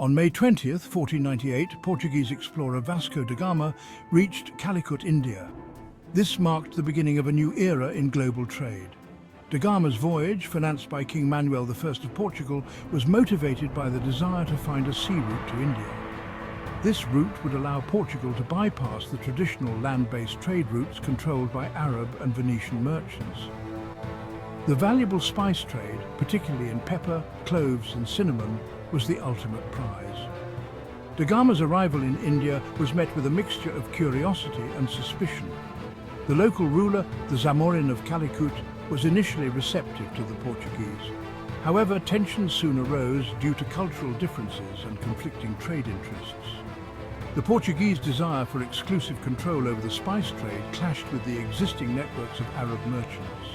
On May 20th, 1498, Portuguese explorer Vasco da Gama reached Calicut, India. This marked the beginning of a new era in global trade. Da Gama's voyage, financed by King Manuel I of Portugal, was motivated by the desire to find a sea route to India. This route would allow Portugal to bypass the traditional land-based trade routes controlled by Arab and Venetian merchants. The valuable spice trade, particularly in pepper, cloves and cinnamon, was the ultimate prize. Da Gama's arrival in India was met with a mixture of curiosity and suspicion. The local ruler, the Zamorin of Calicut, was initially receptive to the Portuguese. However, tensions soon arose due to cultural differences and conflicting trade interests. The Portuguese desire for exclusive control over the spice trade clashed with the existing networks of Arab merchants.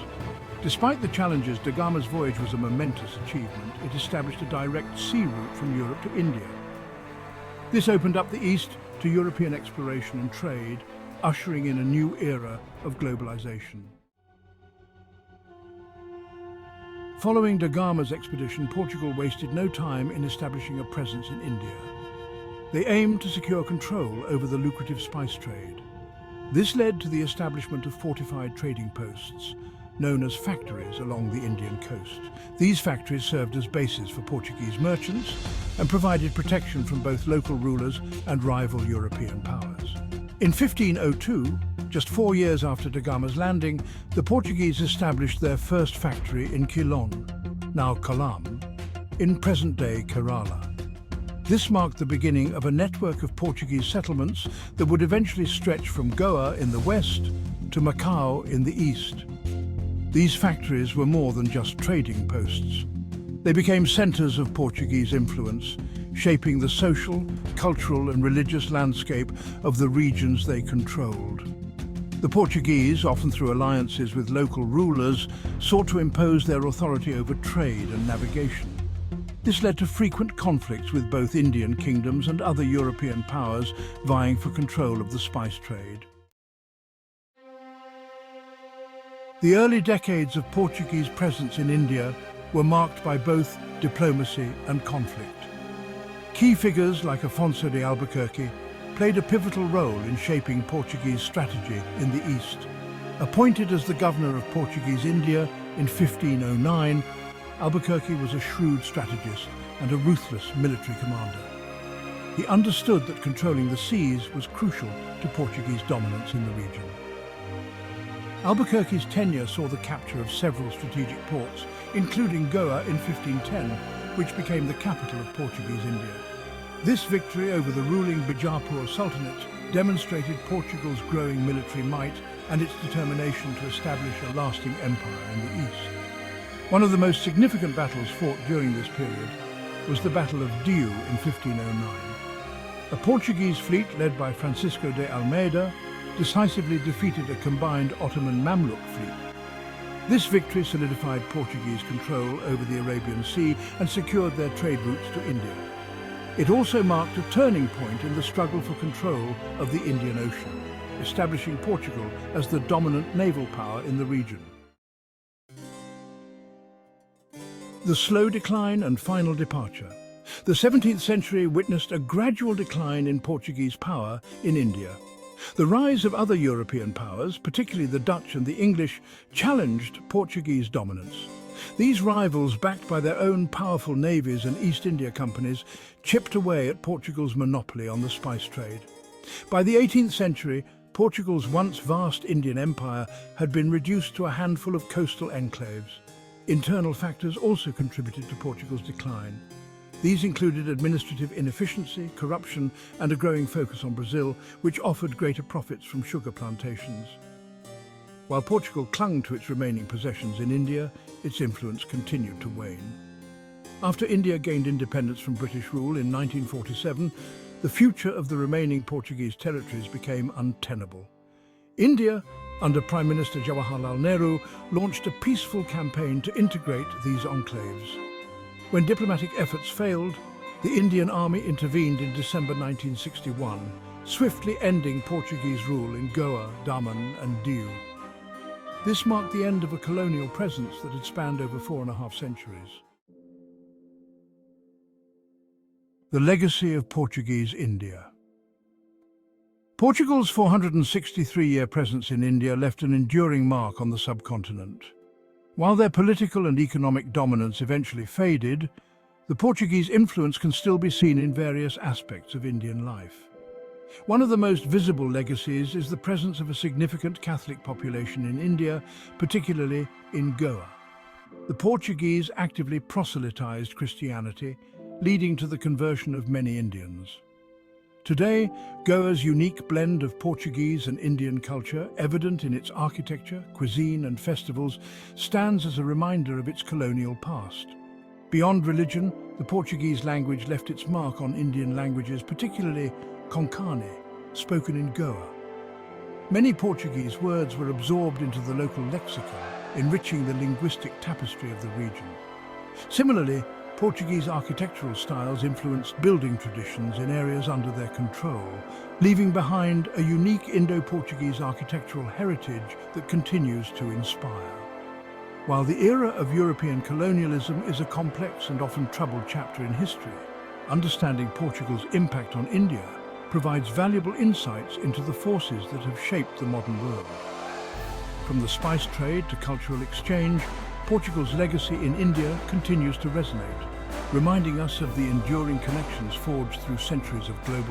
Despite the challenges, Da Gama's voyage was a momentous achievement. It established a direct sea route from Europe to India. This opened up the East to European exploration and trade, ushering in a new era of globalization. Following Da Gama's expedition, Portugal wasted no time in establishing a presence in India. They aimed to secure control over the lucrative spice trade. This led to the establishment of fortified trading posts, known as factories along the Indian coast. These factories served as bases for Portuguese merchants and provided protection from both local rulers and rival European powers. In 1502, just 4 years after Da Gama's landing, the Portuguese established their first factory in Quilon, now Kolam, in present-day Kerala. This marked the beginning of a network of Portuguese settlements that would eventually stretch from Goa in the west to Macau in the east. These factories were more than just trading posts. They became centers of Portuguese influence, shaping the social, cultural and religious landscape of the regions they controlled. The Portuguese, often through alliances with local rulers, sought to impose their authority over trade and navigation. This led to frequent conflicts with both Indian kingdoms and other European powers vying for control of the spice trade. The early decades of Portuguese presence in India were marked by both diplomacy and conflict. Key figures like Afonso de Albuquerque played a pivotal role in shaping Portuguese strategy in the East. Appointed as the governor of Portuguese India in 1509, Albuquerque was a shrewd strategist and a ruthless military commander. He understood that controlling the seas was crucial to Portuguese dominance in the region. Albuquerque's tenure saw the capture of several strategic ports, including Goa in 1510, which became the capital of Portuguese India. This victory over the ruling Bijapur Sultanate demonstrated Portugal's growing military might and its determination to establish a lasting empire in the east. One of the most significant battles fought during this period was the Battle of Diu in 1509. A Portuguese fleet led by Francisco de Almeida decisively defeated a combined Ottoman-Mamluk fleet. This victory solidified Portuguese control over the Arabian Sea and secured their trade routes to India. It also marked a turning point in the struggle for control of the Indian Ocean, establishing Portugal as the dominant naval power in the region. The slow decline and final departure. The 17th century witnessed a gradual decline in Portuguese power in India. The rise of other European powers, particularly the Dutch and the English, challenged Portuguese dominance. These rivals, backed by their own powerful navies and East India companies, chipped away at Portugal's monopoly on the spice trade. By the 18th century, Portugal's once vast Indian empire had been reduced to a handful of coastal enclaves. Internal factors also contributed to Portugal's decline. These included administrative inefficiency, corruption, and a growing focus on Brazil, which offered greater profits from sugar plantations. While Portugal clung to its remaining possessions in India, its influence continued to wane. After India gained independence from British rule in 1947, the future of the remaining Portuguese territories became untenable. India, under Prime Minister Jawaharlal Nehru, launched a peaceful campaign to integrate these enclaves. When diplomatic efforts failed, the Indian Army intervened in December 1961, swiftly ending Portuguese rule in Goa, Daman and Diu. This marked the end of a colonial presence that had spanned over 4.5 centuries. The legacy of Portuguese India. Portugal's 463-year presence in India left an enduring mark on the subcontinent. While their political and economic dominance eventually faded, the Portuguese influence can still be seen in various aspects of Indian life. One of the most visible legacies is the presence of a significant Catholic population in India, particularly in Goa. The Portuguese actively proselytized Christianity, leading to the conversion of many Indians. Today, Goa's unique blend of Portuguese and Indian culture, evident in its architecture, cuisine and festivals, stands as a reminder of its colonial past. Beyond religion, the Portuguese language left its mark on Indian languages, particularly Konkani, spoken in Goa. Many Portuguese words were absorbed into the local lexicon, enriching the linguistic tapestry of the region. Similarly, Portuguese architectural styles influenced building traditions in areas under their control, leaving behind a unique Indo-Portuguese architectural heritage that continues to inspire. While the era of European colonialism is a complex and often troubled chapter in history, understanding Portugal's impact on India provides valuable insights into the forces that have shaped the modern world. From the spice trade to cultural exchange, Portugal's legacy in India continues to resonate, reminding us of the enduring connections forged through centuries of global